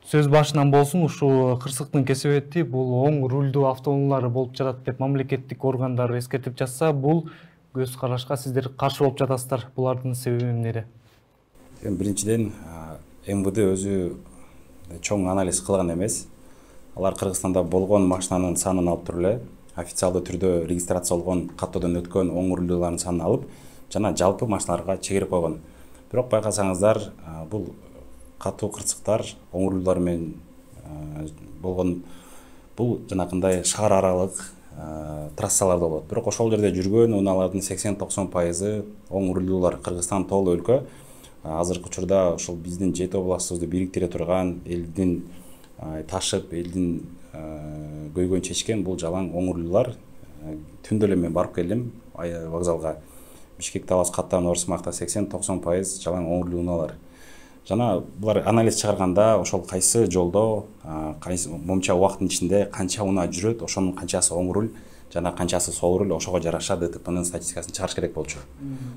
Сөз башынан болсун, ушул кырсыктын кесепети бул оң рулдуу автоунаалар болуп жатат деп мамлекеттик органдар эскертип жатса, бул көз карашка сиздер каршы болуп жатасыздар. Булардын себеби эмнеде? Биринчиден, МВД өзү чоң анализ кылган эмес. Алар Кыргызстанда болгон машинанын санын алып туруп эле, официалдуу түрдө регистрацияланган каттоодон өткөн оң рулдуулардын санын алып, жана жалпы машиналарга чегерип койгон. Бирок байкасаңыздар, бул катуу кырсыктар оң рулдуулар менен болгон бул жанакындай шаар аралык трассаларда болот. Бирок ошол жерде жүргөн унаалардын 80-90% оң рулдуулар. Кыргызстан тоолуу өлкө. Азыркы учурда ошол биздин 7 областыбызды бириктире турган, элдин ташып, элдин көйгөйүн чечкен бул жалаң оң рулдуулар. Түндө эле мен барып келдим вокзалга. Бишкекте алыс каттам Орсмакта 80-90% жалаң оң рулдуу унаалар. Жана булар анализ чыгарганда ошол кайсы жолдо, кайсы момча убакыттын ичинде канча унаа жүрөт, ошонун канчасы оң руль жана канчасы сол руль, ошого жараша ДТПнын статистикасын чыгарыш керек болчу.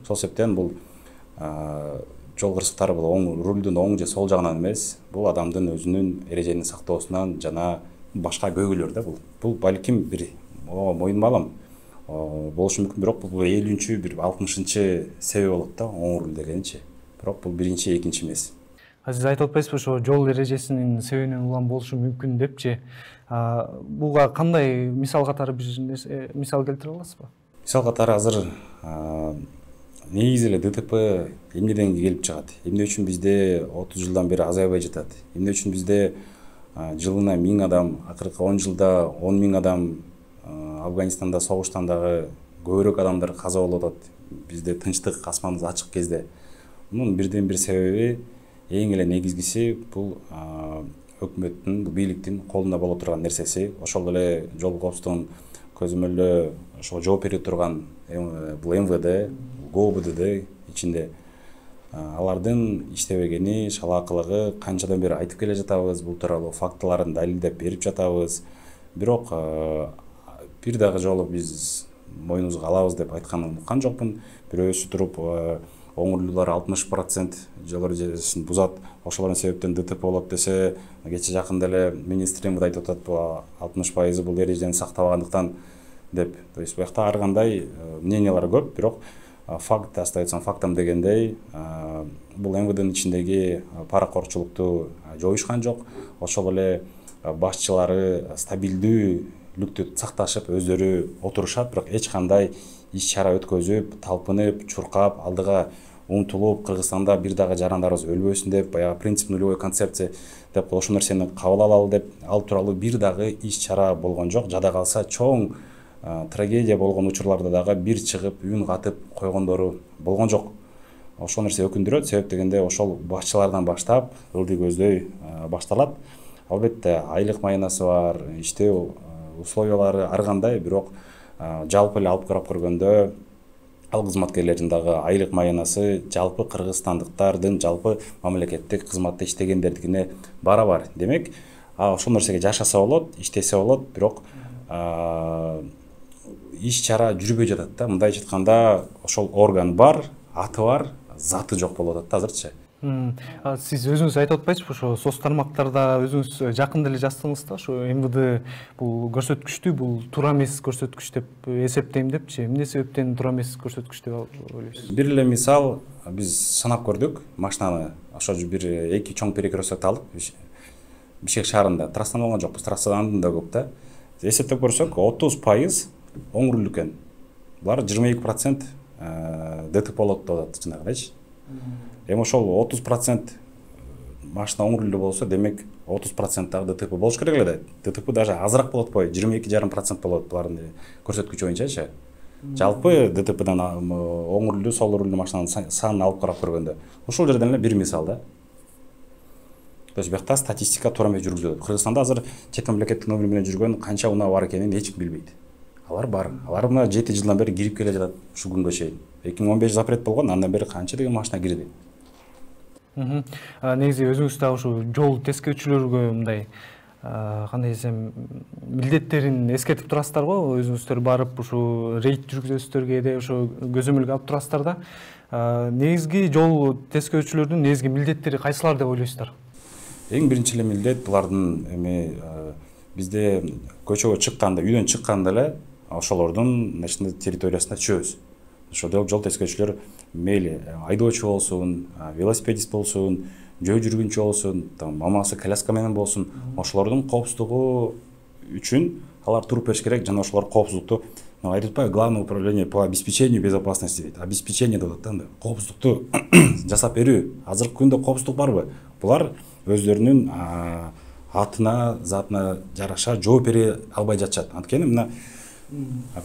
Сол себептен бул жол кырсыктары бул оң рулдун оң же сол жагынан эмес, бул адамдын өзүнүн эрежени сактоосунан жана башка көйгөйлөр да бул. Бул балким бир моюнума алам болушу мүмкүн, бирок бул 50-чү, бир 60-чы себеп болот да оң руль дегенчи. Бирок бул биринчи, экинчи эмес. Сиз айтып атпайсызбы, ошо жол эрежесинин себебинен улам болушу мүмкүн депчи. Буга кандай мисал катары бир мисал келтире аласызбы? Мисал катары азыр негизи эле ДТП эмнеден келип чыгат? Эмне үчүн бизде 30 жылдан бери азайбай жатат? Эмне үчүн бизде жылына 1000 адам, акыркы 10 жылда 10 000 адам Афганистанда согуштан дагы көбүрөөк адамдар каза болуп атат. Бизде тынчтык, асманыбыз ачык кезде. Мунун бирден бир себеби, эң эле негизгиси бул өкмөттүн, бийликтин колунда боло турган нерсеси. Ошол эле жол коопсуздугун көзөмөлдөө ошого жооп бере турган бул МВД, ГОБДД ичинде алардын иштебегени, шалаакылыгы канчадан бери айтып келе жатабыз, бул тууралуу фактыларын далилдеп берип жатабыз. Бирок бир дагы жолу биз моюнубузга алабыз деп айтканын уккан жокмун. Бирөөсү туруп оң рулдуулар 60% жол эрежесин бузат, ошолордун себептен ДТП болот десе, кече жакында эле министрimiz айтып атат, бул 60% бул эрежени сактабагандыктан деп. То есть буякта ар кандай мнениялар көп, бирок факт остается фактом дегендей, бул МВДнын ичиндеги паракорчулукту жоюшкан жок. Ошол эле башчылары стабилдүүлүктү сакташып өздөрү отурушат, бирок эч кандай иш-чара өткөзүп, талпынып, чуркап, алдыга умтулуп, Кыргызстанда бир дагы жарандарыбыз өлбөсүн деп, баягы принцип нулевой концепция деп ошол нерсени кабыл алалы деп, ал тууралуу бир дагы иш-чара болгон жок. Жада калса чоң трагедия болгон учурларда дагы бир чыгып, үн катып койгондору болгон жок. Ошол нерсе өкүндүрөт, себеп дегенде ошол башчылардан баштап ылдый көздөй башталат. Албетте айлык майнасы бар, иштөө условиялары ар кандай, бирок жалпы эле алып карап көргөндө ал кызматкерлердин дагы айлык майнасы жалпы кыргызстандыктардын жалпы мамлекеттик кызматта иштегендердикине барабар. Демек, ошол нерсеге жашаса болот, иштесе болот, бирок иш-чара жүрбөй жатат да. Мындайча айтканда, ошол орган бар, аты бар, заты жок болуп атат азырчы. Сиз өзүңүз айтып атпайсызбы, ошо соц тармактарда өзүңүз жакында эле жаздыңыз да, ошо МВД бул көрсөткүчтү, бул туура эмес көрсөткүч деп эсептейм депчи. Эмне себептен туура эмес көрсөткүч деп ойлойсуз? Бир эле мисал, биз санап көрдүк машинаны. Ошо бир эки чоң перекресток алдык. Бишкек шаарында трассадан болгон жокпуз, трассадан да көп да. Эсептеп көрсөк, 30% оң руль экен. Булар 22% ДТП болот деп атат жанагыдайчы. Эми ошол 30% машина оң руль болсо, демек 30% дагы ДТП болуш керек эле да. ДТП даже азыраак болот бой, 22,5% болот булардын көрсөткүчү боюнчачы. Жалпы ДТПдан оң рулдүү, сол рулдүү машинанын санын алып карап көргөндө. Ошол жерден эле бир мисал да. То есть буякта статистика туура эмес жүргүзүлөт. Кыргызстанда азыр чет мамлекеттик номер менен жүргөн канча унаа бар экенин эч ким билбейт. Алар бар. Алар мына 7 жылдан бери кирип келе жатат ушул күнгө чейин. 2015 запрет болгон, андан бери канча деген машина кирди. Негизи өзүңүз дагы ушу жол тескөөчүлөргө мындай кандай десем, милдеттерин эскертип турасыздар го, өзүңүздөр барып ушу рейд жүргүзөсүздөр, кээде ошо көзөмөлгө алып турасыздар да. Негизги жол тескөөчүлөрдүн негизги милдеттери кайсылар деп ойлойсуздар? Эң биринчи эле милдет булардын эми бизде көчөгө чыкканда, үйдөн чыкканда эле ошолордун территориясына түшөбүз. Ошол жол тескерүүчүлөр мейли айдоочу болсун, велосипедист болсун, жөө жүргүнчү болсун, мамасы коляска менен болсун, ошолордун коопсуздугу үчүн алар туруп бериш керек жана ошолор коопсуздукту айтып атпайбы, главное управление по обеспечению безопасности дейт. Обеспечение деп атат да, коопсуздукту жасап берүү. Азыркы күндө коопсуздук барбы? Булар өздөрүнүн атына, затына жараша жооп бере албай жатышат. Анткени мына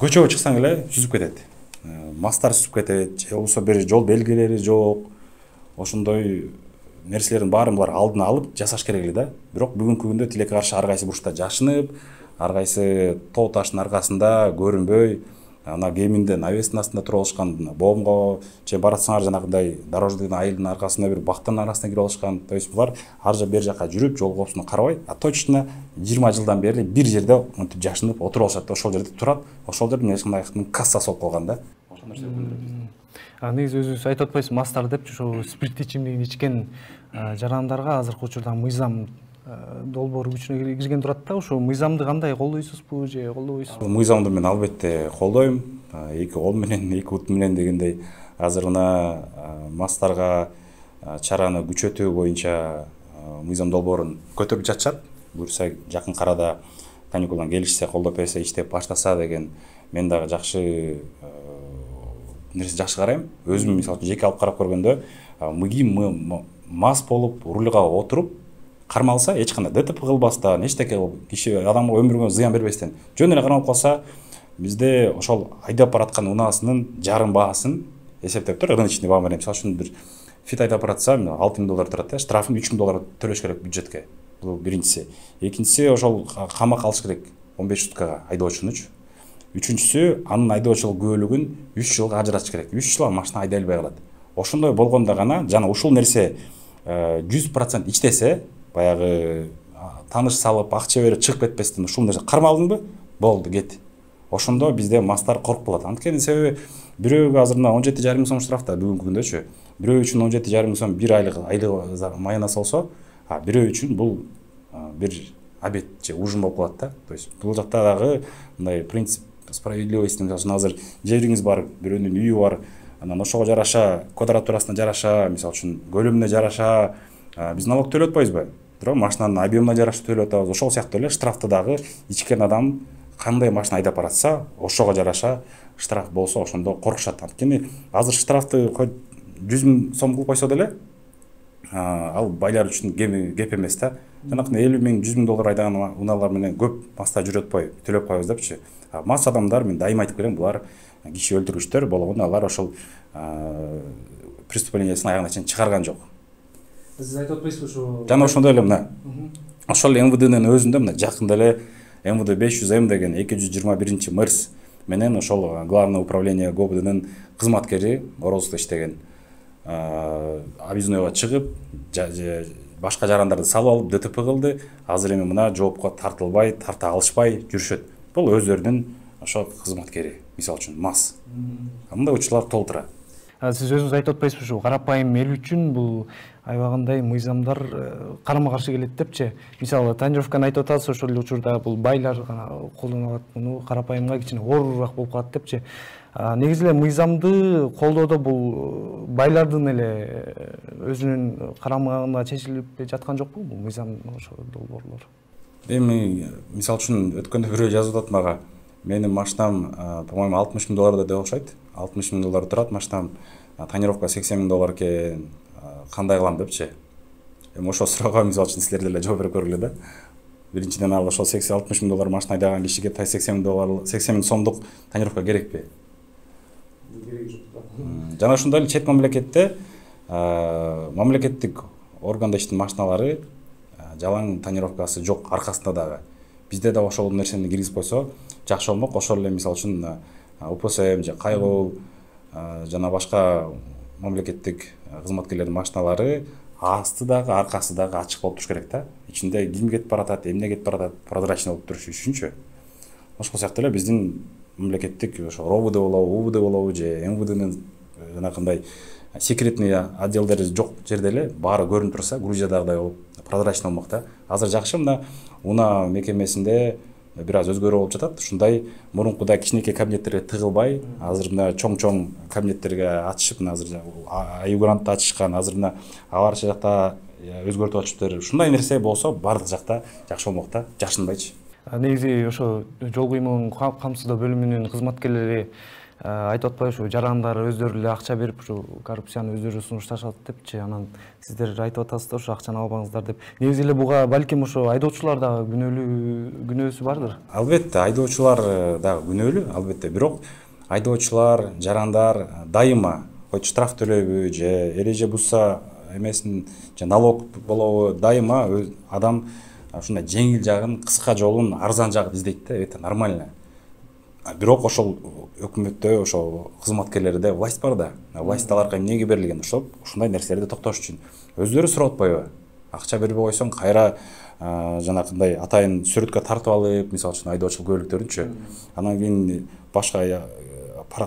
көчөгө чыксаң эле сүзүп кетет. Мастар сүзүп кетет, же болбосо бир жол белгилери жок. Ошондой нерселердин баарын булар алдын алып жасаш керек эле да. Бирок бүгүнкү күндө тилекке каршы ар кайсы бурчта жашынып, ар кайсы тоо таштын аркасында көрүнбөй, ана кеминде навестин астында туруп алышкан, боомго же баратсаңар жанагындай дорожный айылдын аркасында бир бактын арасына кирип алышкан. То есть булар ар жак бер жака жүрүп, жол коопсуздугун карабай, точно 20 жылдан бери бир жерде мынтип жашынып отуруп алышат, ошол жерде турат, ошол жердин эчкандай кассасы болуп калган да. Ошол нерсе негизи өзүңүз айтып атпайсыз, мастар депчи, ошо спирт ичимдигин ичкен жарандарга азыркы учурда мыйзам долбоору күчүнө кирген турат да. Ошо мыйзамды кандай колдойсузбу же колдобойсузбу? Мыйзамды мен албетте колдойм. Эки кол менен, эки бут менен дегендей. Азыр мына мастарга чараны күчөтүү боюнча мыйзам долбоорун көтөрүп жатышат. Буюрса жакын арада каникулдан келишсе, колдоп берсе, иштеп баштаса деген мен дагы жакшы нерсе жакшы карайм. Өзүм мисалы үчүн жеке алып карап көргөндө мас болуп рульга отуруп кармалса, эч кандай ДТП кылбастан, эчтеке киши адамга өмүргө зыян бербестен жөн эле кармалып калса, бизде ошол айдап бараткан унаасынын жарым баасын эсептеп тур, рыночный баа менен. Мисалы үчүн бир фит айдап баратса, $6000 турат да, штрафын $3000 төлөш керек бюджетке. Бул биринчиси. Экинчиси, ошол камакка алыш керек 15 суткага айдоочунучу. Үчүнчүсү, анын айдоочулук күбөлүгүн 3 жылга ажыратыш керек. 3 жыл машина айдай албай калат. Ошондой болгондо гана жана ушул нерсе 100% иштесе, баягы таныш салып, акча берип чыгып кетпестен ушул нерсе кармалдыңбы? Болду, кет. Ошондо бизде мастар коркуп калат. Анткени себеби бирөөгө азыр 17,5 миң сом штраф да бүгүнкү күндөчү. Бирөө үчүн 17,5 миң сом 1 айлык майнасы болсо, бирөө үчүн бул бир обед же ужин болуп калат да. То есть бул жакта дагы мындай принцип справедливости, мисалы азыр жериңиз бар, бирөөнүн үйү бар, анан ошого жараша, квадратурасына жараша, мисалы үчүн көлөмүнө жараша биз налог төлөп атпайбызбы? Бирок машинанын объемуна жараша төлөп атабыз. Ошол сыяктуу эле штрафты дагы ичкен адам кандай машина айдап баратса, ошого жараша штраф болсо, ошондо коркушат. Анткени азыр штрафты 100 миң сом кылып койсо деле, ал байлар үчүн кеп эмес да. Жанакындай 50 миң, 100 миң доллар айдаган унаалар менен көп маста жүрөт атпайбы, төлөп коебуз депчи. Мас адамдар, мен дайыма айтып келем, булар киши өлтүргүчтөр болгону, алар ошол преступлениесин аягына чейин чыгарган жок. Сиз айтып атпайсызбы ошо? Жана ошондой эле мына. Ошол МВДнын өзүндө мына жакында эле МВД 500М деген 221 мэрс менен ошол главное управление ГОБДнын кызматкери Орозовдо иштеген объезднойго чыгып, башка жарандарды салып алып ДТП кылды. Азыр эми мына жоопко тартылбай, тарта алышпай жүрүшөт. Бул өздөрүнүн ошо кызматкери, мисалы үчүн мас. Мындай учурлар толтура. Сиз өзүңүз айтып атпайсызбы, ушу карапайым эл үчүн бул аябагандай мыйзамдар карама каршы келет депчи. Мисалы тонировканы айтып атасыз, ошол эле учурда бул байлар колдонуп алат, муну карапайымга кичине оорураак болуп калат депчи. Негизи эле мыйзамды колдоодо бул байлардын эле өзүнүн карамагына чечилип жаткан жокпу бул мыйзам, ошо долбоорлор? Эми мисалы үчүн өткөндө бирөө жазып атат мага, менин машинам, по-моему, $60 миң деп окшойт. $60 миң турат машинам, тонировка $80 миң экен. Кандай кылам депчи. Эми ошол суроого мисалы үчүн силер деле жооп берип көргүлө да. Биринчиден ал ошол $60 миң машина айдаган кишиге $80 миң сомдук тонировка керекпи? Кереги жок да. Жана ошондой эле чет мамлекетте мамлекеттик органда иштеген машиналары жалаң тонировкасы жок аркасында дагы. Бизде да ошол нерсени киргизип койсо жакшы болмок. Ошол эле мисалы үчүн УПСМ же Кайгыл жана башка мамлекеттик кызматкерлердин машиналары асты дагы аркасы дагы ачык болуп туруш керек да. Ичинде ким кетип баратат, эмне кетип баратат, прозрачный болуп туруш үчүнчү. Ошол сыяктуу эле биздин мамлекеттик ошо РОВД болобу, УВД болобу же МВДнын жанакындай секретный отделдери жок жерде эле баары көрүнүп турса, Грузиядагыдай болуп, прозрачный болмок да. Азыр жакшы мына унаа мекемесинде бир аз өзгөрүү болуп жатат. Ушундай мурункудай кичинекей кабинеттерге тыгылбай, азыр мына чоң кабинеттерге ачышып, мына азыр аюгрантты ачышкан, азыр мына аларча жакта өзгөртүп атышыптыр. Ушундай нерсе болсо бардык жакта жакшы болмок да, жакшынбайчы. Негизи ошо жол кыймылын камсыздоо бөлүмүнүн кызматкерлери айтып атпайбы, ушу жарандар өздөрү эле акча берип ушу коррупцияны өздөрү сунушташат депчи, анан сиздер айтып атасыздар ушу акчаны албаңыздар деп. Негизи эле буга балким ошо айдоочулар дагы күнөөсү бардыр. Албетте айдоочулар дагы күнөөлүү, албетте. Бирок айдоочулар, жарандар дайыма хоть штраф төлөйбү же эреже бузса эмесин же налог болобу, дайыма адам ушундай жеңил жагын, кыска жолун, арзан жагын издейт да, это нормально. Бирок ошол өкмөттө ошол кызматкерлерде власть бар да. Власть аларга эмнеге берилген? Ушундай нерселерди токтош үчүн. Өздөрү сурап атпайбы? Акча бербей койсоң кайра жанакындай атайын сүрөткө тартып алып, мисалы үчүн айдоочулук көлүктөрүнчү. Анан кийин башка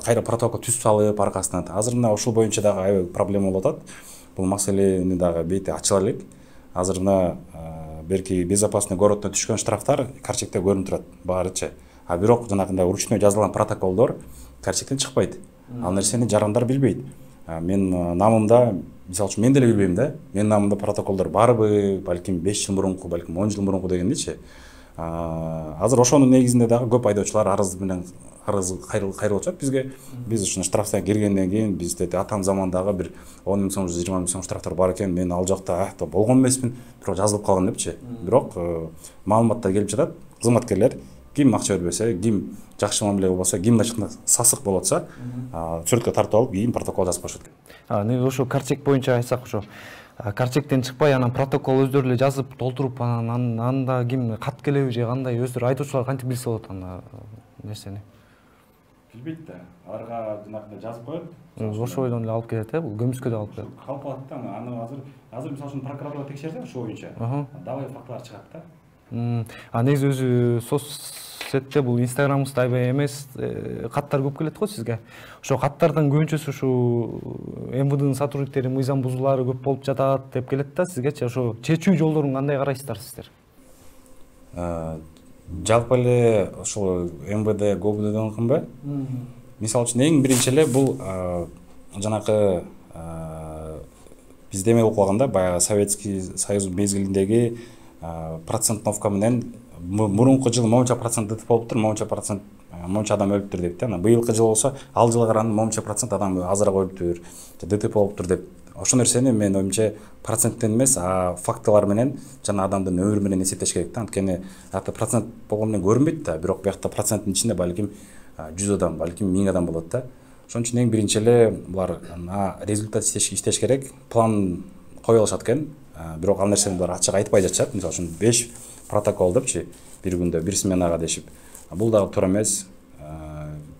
кайра протокол түзүп салып аркасынан. Азыр мына ушул боюнча дагы аябай проблема болуп атат. Бул маселени дагы бейте ачыла элек. Азыр мына берки безопасный городдон түшкөн штрафтар карчекте көрүнүп турат баарычы. А бирок жанагындай ручной жазылган протоколдор карчектен чыкпайт. Ал нерсени жарандар билбейт. Мен намымда, мисалы үчүн мен деле билбейм да. Менин намымда протоколдор барбы, балким 5 жыл мурунку, балким 10 жыл мурунку дегендичи. Азыр ошонун негизинде дагы көп айдоочулар арыз кайрылып жатат бизге. Биз ушуну штрафтан киргенден кийин бизде атам замандагы бир 10 миң сом, 20 миң сом штрафтар бар экен. Мен ал жакта болгон эмесмин, бирок жазылып калган депчи. Бирок маалыматтар келип жатат. Кызматкерлер ким акча бербесе, ким жакшы мамиле кылбаса, ким ачыкта сасык болуп атса, сүрөткө тартып алып, кийин протокол жазып коюшат экен. Неге ошо карчек боюнча айтсак, ошо карчектен чыкпай, анан протокол өздөрү эле жазып толтуруп, анан анда ким кат келеби же кандай өздөрү айдоочулар кантип билсе болот анда нерсени? Билбейт да. Аларга жанагындай жазып коет. Ошо бойдон эле алып келет, бул көмүскө да алып келет. Калп алат да, аны азыр мисалы үчүн прокуратура текшерсе ошо боюнча дабай фактылар чыгат да. Негизи өзү соцсетте бул инстаграмыбызда аябай эмес каттар көп келет го сизге. Ошо каттардын көбүнчөсү ушу МВДнын сотрудниктери мыйзам бузуулары көп болуп жатат деп келет да сизгечи. Ошо чечүү жолдорун кандай карайсыздар сиздер? Жалпы эле ошол МВД ГОБДдон кымбы? Мисалы үчүн эң биринчи эле бул жанакы бизде эме болуп калганда, баягы Советский Союз мезгилиндеги процентновка менен мурунку жыл монча процент ДТП болуптур, монча процент монча адам өлүптүр деп. Анан быйылкы жыл болсо, ал жылга караганда монча процент адам азыраак өлүптүр, ДТП болуптур деп. Ошо нерсени мен оюмча проценттен эмес, фактылар менен жана адамдын өмүрү менен эсептеш керек да. Анткени ата процент болгону менен көрүнбөйт да, бирок биякта проценттин ичинде балким 100 адам, балким 1000 адам болот да. Ошон үчүн эң биринчи эле булар результат иштеш керек, план кое алышат экен. Бирок ал нерсени булар ачык айтпай жатышат. Мисалы үчүн 5 протокол депчи, бир күндө бир сменага дешип. Бул дагы туура эмес.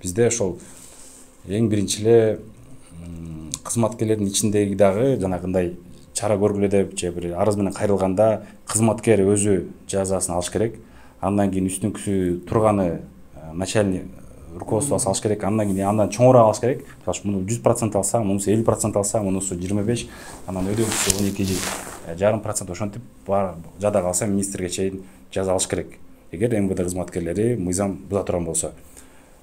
Бизде ошол эң биринчи эле кызматкерлердин ичиндеги дагы жанагындай чара көргүлө деп же бир арыз менен кайрылганда кызматкер өзү жазасын алыш керек. Андан кийин үстүнкүсү турганы начальник руководствосы алыш керек. Андан кийин андан чоңураак алыш керек. Мисалы муну 100% алса, мунусу 50% алса, мунусу 25, анан өдөкчүсү 12,5% ошентип жада калса министрге чейин жаза алыш керек. Эгер МВД кызматкерлери мыйзам буза турган болсо.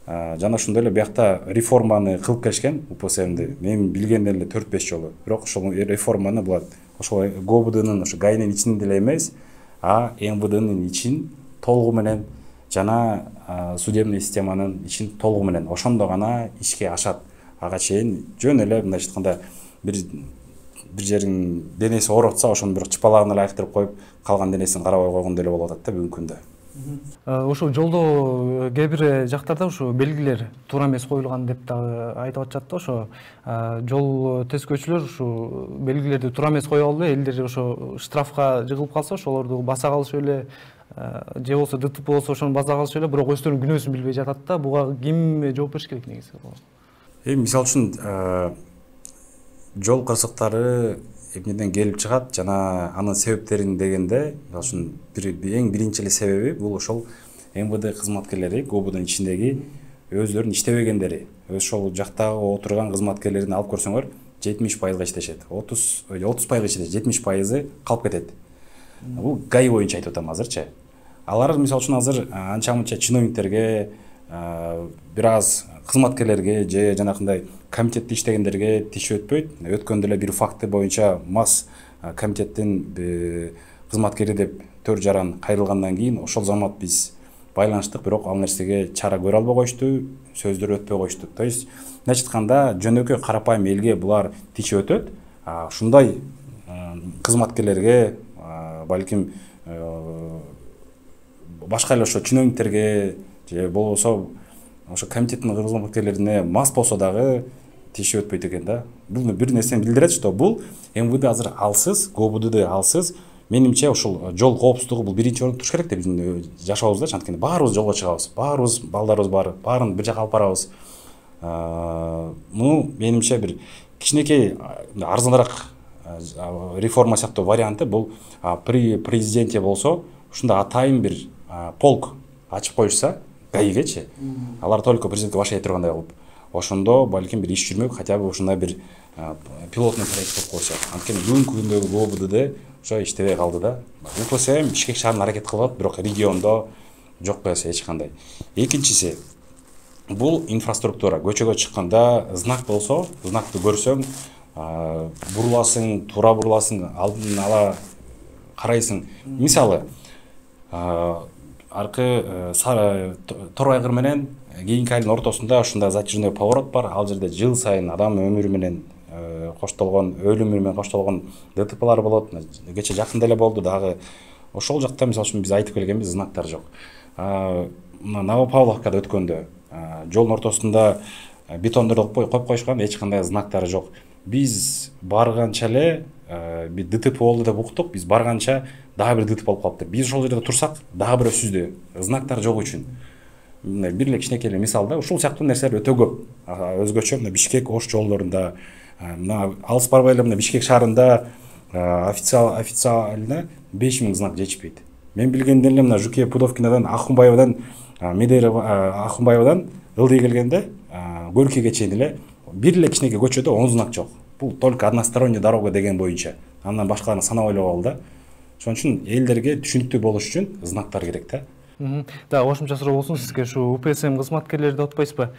Жана ошондой эле биякта реформаны кылып келишкен УПСМди. Мен билгенден эле 4-5 жолу. Бирок ошол реформаны булар ошол ГОБДнын ошо ГАИнин ичинде эле эмес, МВДнын ичин толугу менен жана судебный системанын ичин толугу менен ошондо гана ишке ашат. Ага чейин жөн эле мындай айтканда бир жерин денеси ооротса, ошону бир чыпалагына эле айктырып коюп, калган денесин карабай койгондой эле болуп атат да бүгүнкү күндө. Ошо жолдо кээ бир жактарда ушу белгилер туура эмес коюлган деп дагы айтып атышат да. Ошо жол тескөөчүлөр ушу белгилерди туура эмес кое алды, элдер ошо штрафка жыгылып калса, ошолорду баса калышып эле же болсо ДТП болсо ошону баса калышып эле, бирок өздөрүнүн күнөөсүн билбей жатат да. Буга ким жооп бериш керек негизи? Мисалы үчүн жол кырсыктары эмнеден келип чыгат жана анын себептерин дегенде, мисалы үчүн эң биринчи эле себеби бул ошол МВД кызматкерлери ГОБДнын ичиндеги өздөрүнүн иштебегендери. Ошол жактагы отурган кызматкерлерин алып көрсөңөр 70% иштешет. 30% иштешет, 70% калып кетет. Бул ГАИ боюнча айтып атам азырчы. Алар мисалы үчүн азыр анча мынча чиновниктерге, бир аз кызматкерлерге же жанакындай комитетте иштегендерге тиши өтпөйт. Өткөндө эле бир факты боюнча МАС комитеттин кызматкери деп төр жаран кайрылгандан кийин ошол замат биз байланыштык, бирок ал нерсеге чара көрө албай коюшту, сөздөр өтпөй коюшту. То есть мындайча айтканда жөнөкөй карапайым элге булар тиши өтөт. Ушундай кызматкерлерге, балким башка эле ошо чиновниктерге же болбосо ошо комитеттин кызматкерлерине мас болсо дагы тиши өтпөйт экен да. Бул бир нерсени билдирет, что бул МВД азыр алсыз, ГОБУД алсыз. Менимче ушул жол коопсуздугу бул биринчи орунда туруш керек да биздин жашообузда. Анткени баарыбыз жолго чыгабыз, баарыбыз балдарыбыз бар, баарын бир жака алып барабыз. Муну менимче бир кичинекей арзаныраак реформа сыяктуу варианты бул при президенте болсо ушундай атайын бир полк ачып коюшса ГАИгечи, алар только президентке баш ээ тургандай кылып, ошондо балким бир иш жүрмөк, хотя бы ушундай бир пилотный проект болуп койсо. Анткени бүгүнкү күндөгү ГОБУД ошо иштебей калды да. УПСМ Бишкек шаарында аракет кылып, бирок региондо жок койсо эч кандай. Экинчиси бул инфраструктура. Көчөгө чыкканда знак болсо, знакты көрсөң, буруласың, туура буруласың, алдын ала карайсың. Мисалы, аркы Тор айгыр менен кийинки айылдын ортосунда ушундай затяжной поворот бар. Ал жерде жыл сайын адам өмүрү менен коштолгон, өлүмү менен коштолгон ДТПлар болот. Кече жакында эле болду дагы. Ошол жакта мисалы үчүн биз айтып келгенбиз, знактар жок. Новопавловкада өткөндө жолдун ортосунда бетондорду коюп коюшкан, эч кандай знактары жок. Биз барганча эле бир ДТП болду деп уктук. Биз барганча дагы бир ДТП болуп калыпты. Биз ошол жерде турсак, дагы бирөө сүздү. Знактар жок үчүн. Бир эле кичинекей мисал да, ушул сыяктуу нерселер өтө көп. Өзгөчө Бишкек Ош жолдорунда, алыс барбай эле Бишкек шаарында официально 5000 знак жетишпейт. Мен билгенден эле мына Жуке Пудовкинадан, Ахунбаевадан, Ахунбаевадан ылдый келгенде Горькийге чейин эле бир эле кичинекей көчөдө 10 знак жок. Бул только односторонняя дорога деген боюнча. Андан башкаларын санап ойлоп ал да. Ошон үчүн элдерге түшүнүктүү болуш үчүн знактар керек да. Да, кошумча суроо болсун сизге, ушу УПСМ кызматкерлери деп атпайсызбы?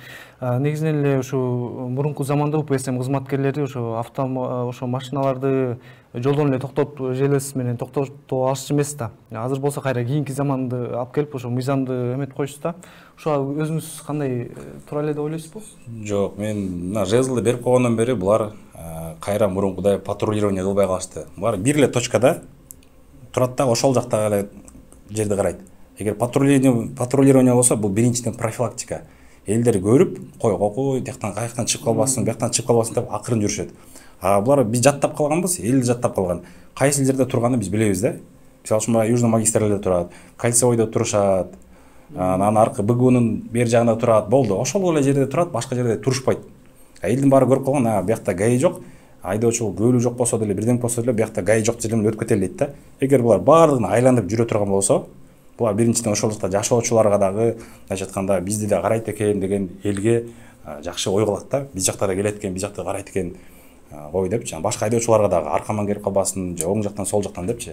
Негизинен эле ушу мурунку заманда УПСМ кызматкерлери ошо машиналарды жолдон эле токтоп, желез менен токтотуп алышчу эмес да. Азыр болсо кайра кийинки заманды алып келип, ошо мыйзамды эметип коюшсуз да. Ошо өзүңүз кандай туура эле деп ойлойсузбу? Жок, мен мына жезлди берип койгондон бери булар кайра мурункудай патрулирование кылбай калышты. Булар бир эле точкада турат да, ошол жактагы эле жерди карайт. Эгер патрулирование болсо, бул биринчиден профилактика. Элдер көрүп, кой, тияктан каяктан чыгып калбасын, бияктан чыгып калбасын деп акырын жүрүшөт. Булар биз жаттап калганбыз, эл жаттап калган. Кайсы жерде турганын биз билебиз да. Мисалы үчүн Южный магистральда турат, Кольцевойдо турушат, анан аркы БГУнун бер жагында турат, болду. Ошол эле жерде турат, башка жерде турушпайт. Элдин баары көрүп калган, биякта ГАИ жок, айдоочу көлү жок болсо деле, бирден болсо деле биякта ГАИ жок жерден өтүп кетели дейт да. Эгер булар баардыгын айланып жүрө турган болсо, булар биринчиден ошол жакта жашоочуларга дагы, мындайча айтканда, бизди да карайт экен деген элге жакшы ой кылат да. Биз жакта да келет экен, биз жакта карайт экен ой депчи. Башка айдоочуларга дагы аркаман келип калбасын, же оң жактан, сол жактан депчи.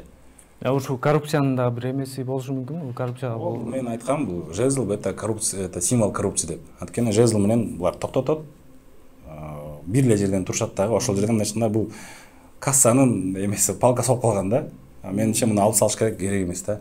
Ушул коррупциянын да бир эмеси болушу мүмкүнбү? Коррупция мен айткам, бул жезл это коррупция, это символ коррупции деп. Анткени жезл менен булар токтотот, бир эле жерден турушат дагы, ошол жерден мындайча айтканда бул кассанын эмеси, палкасы болуп калган да. Менимче муну алып салыш керек эмес да.